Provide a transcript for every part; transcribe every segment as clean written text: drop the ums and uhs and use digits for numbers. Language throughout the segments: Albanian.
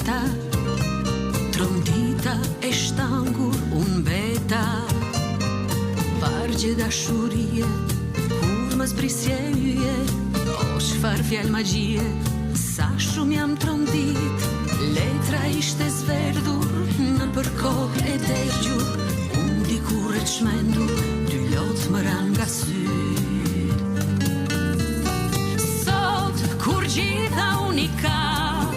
veta, trondita e shtangur unë beta. Vargje dashurie, kur më zbrisje yje, o çfarë fjalë magjie, sa shumë jam trondit. Letra ishte zverdhur në përkohë e dërgjur, unë dikur e çmendur, dy lot më ran nga syt. Sot kur gjitha unë i kam,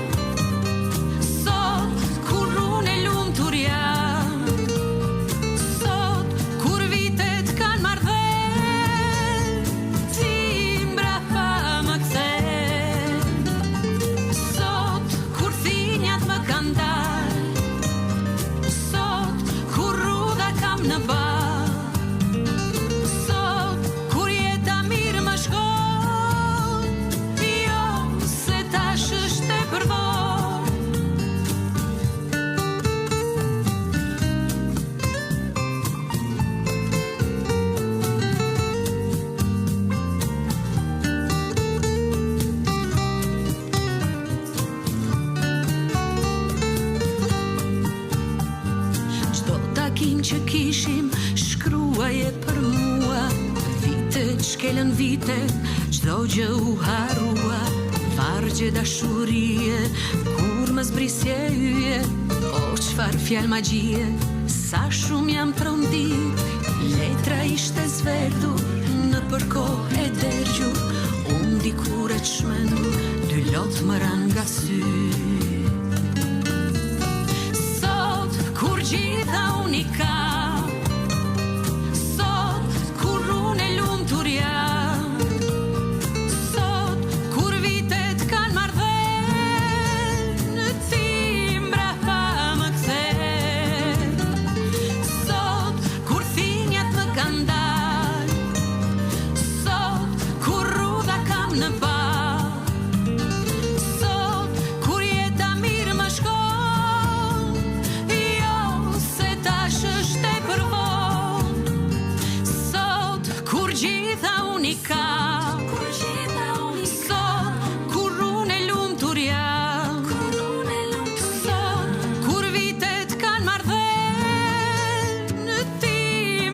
sot kur unë e lumtur jam, sot kur vitet kanë marrë, ti mbrapa më kthen. Sot kur thinjat më kanë dalë, sot kur rrudha kam në bar, sot kur jeta mirë më shkon, jo se tash është e përvojë. Çdo takim që kishim shkruaje për mua, vitet shkelën vite, çdo gjë u harrua. Vargje dashurie, kur më zbrisje yje, o çfarë fjalë magjie, sa shumë jam trondit. Letra ishte zverdhur në përkohë e dërgjur, unë dikur e çmendur, dy lot më ran nga syt. Sot kur gjitha unë i kam, sot kur unë e lumtur jam, sot kur vitet kanë marrë, ti mbrapa më kthen. Sot kur thinjat më kanë dalë, sot kur rrudha kam në bar, sot kur jeta mirë më shkon, jo se tash është e përvojë. Sot kur gjitha unë i kam,